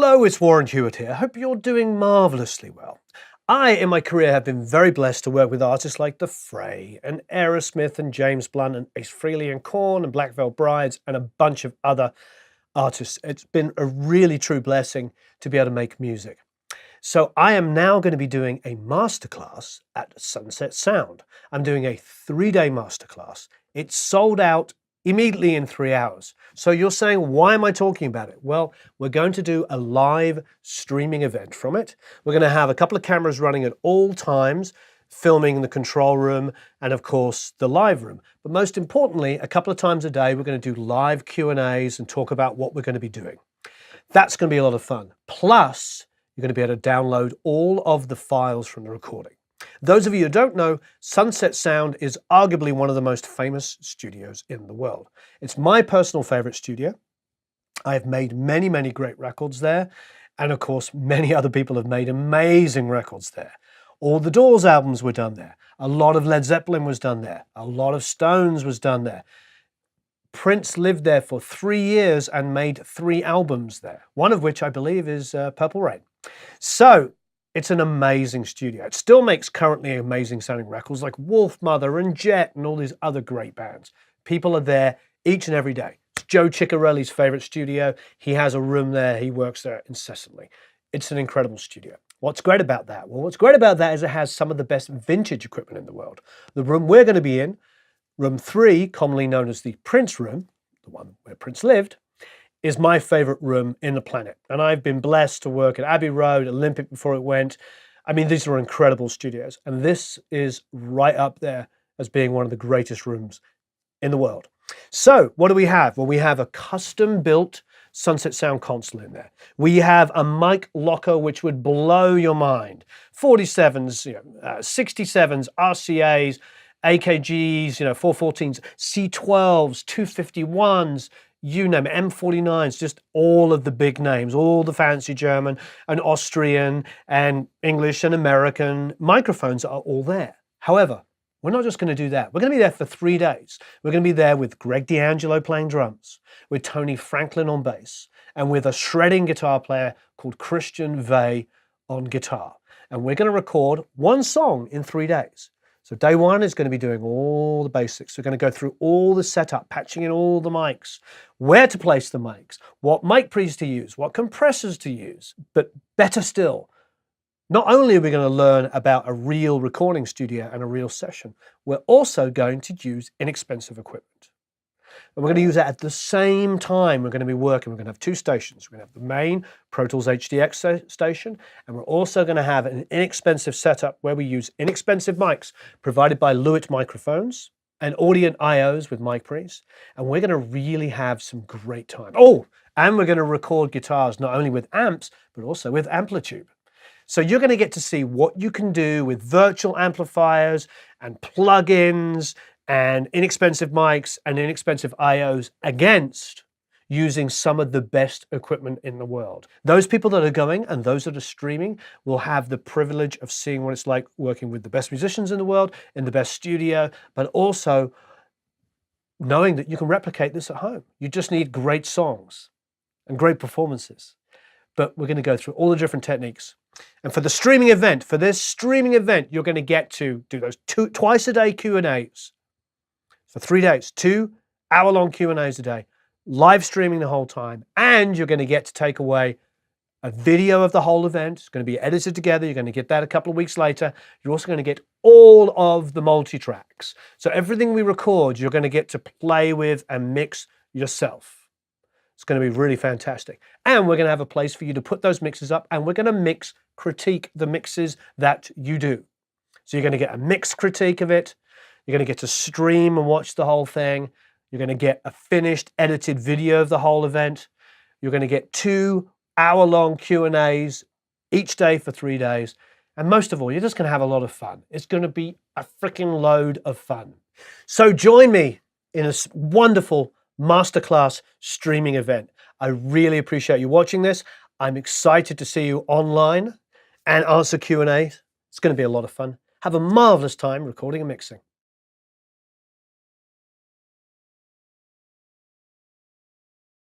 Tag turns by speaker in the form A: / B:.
A: Hello, it's Warren Hewitt here. Hope you're doing marvellously well. I, in my career, have been very blessed to work with artists like The Fray and Aerosmith and James Blunt and Ace Frehley and Korn and Black Veil Brides and a bunch of other artists. It's been a really true blessing to be able to make music. So I am now going to be doing a masterclass at Sunset Sound. I'm doing a 3-day masterclass. It's sold out immediately in 3 hours. So you're saying, why am I talking about it? Well, we're going to do a live streaming event from it. We're going to have a couple of cameras running at all times, filming the control room and of course the live room. But most importantly, a couple of times a day, we're going to do live Q&As and talk about what we're going to be doing. That's going to be a lot of fun. Plus, you're going to be able to download all of the files from the recording. Those of you who don't know, Sunset Sound is arguably one of the most famous studios in the world. It's my personal favorite studio. I've made many, many great records there. And of course, many other people have made amazing records there. All the Doors albums were done there. A lot of Led Zeppelin was done there. A lot of Stones was done there. Prince lived there for 3 years and made 3 albums there, one of which I believe is Purple Rain. So it's an amazing studio. It still makes currently amazing sounding records like Wolfmother and Jet and all these other great bands. People are there each and every day. It's Joe Ciccarelli's favorite studio. He has a room there. He works there incessantly. It's an incredible studio. What's great about that? Well, what's great about that is it has some of the best vintage equipment in the world. The room we're going to be in, room 3, commonly known as the Prince room, the one where Prince lived, is my favorite room in the planet. And I've been blessed to work at Abbey Road, Olympic before it went. I mean, these are incredible studios. And this is right up there as being one of the greatest rooms in the world. So what do we have? Well, we have a custom built Sunset Sound console in there. We have a mic locker, which would blow your mind. 47s, 67s, RCAs, AKGs, 414s, C12s, 251s, you name it, M49s, just all of the big names, all the fancy German and Austrian and English and American microphones are all there. However, we're not just going to do that. We're going to be there for 3 days. We're going to be there with Greg D'Angelo playing drums, with Tony Franklin on bass, and with a shredding guitar player called Christian Vey on guitar. And we're going to record 1 song in 3 days. So day 1 is going to be doing all the basics. We're going to go through all the setup, patching in all the mics, where to place the mics, what mic pre's to use, what compressors to use. But better still, not only are we going to learn about a real recording studio and a real session, we're also going to use inexpensive equipment. And we're going to use that at the same time we're going to be working. We're going to have 2 stations. We're going to have the main Pro Tools HDX station, and we're also going to have an inexpensive setup where we use inexpensive mics provided by Lewitt microphones and Audient IOs with mic pre's. And we're going to really have some great time. Oh, and we're going to record guitars not only with amps, but also with Amplitube. So you're going to get to see what you can do with virtual amplifiers and plugins and inexpensive mics and inexpensive IOs against using some of the best equipment in the world. Those people that are going and those that are streaming will have the privilege of seeing what it's like working with the best musicians in the world, in the best studio, but also knowing that you can replicate this at home. You just need great songs and great performances. But we're going to go through all the different techniques. And for the streaming event, for this streaming event, you're going to get to do those twice a day Q&As. For 3 days, 2 hour-long Q&As a day, live streaming the whole time, and you're going to get to take away a video of the whole event. It's going to be edited together. You're going to get that a couple of weeks later. You're also going to get all of the multi-tracks. So everything we record, you're going to get to play with and mix yourself. It's going to be really fantastic. And we're going to have a place for you to put those mixes up, and we're going to critique the mixes that you do. So you're going to get a mix critique of it. You're going to get to stream and watch the whole thing. You're going to get a finished, edited video of the whole event. You're going to get 2 hour-long Q&As each day for 3 days. And most of all, you're just going to have a lot of fun. It's going to be a freaking load of fun. So join me in a wonderful masterclass streaming event. I really appreciate you watching this. I'm excited to see you online and answer Q&As. It's going to be a lot of fun. Have a marvelous time recording and mixing.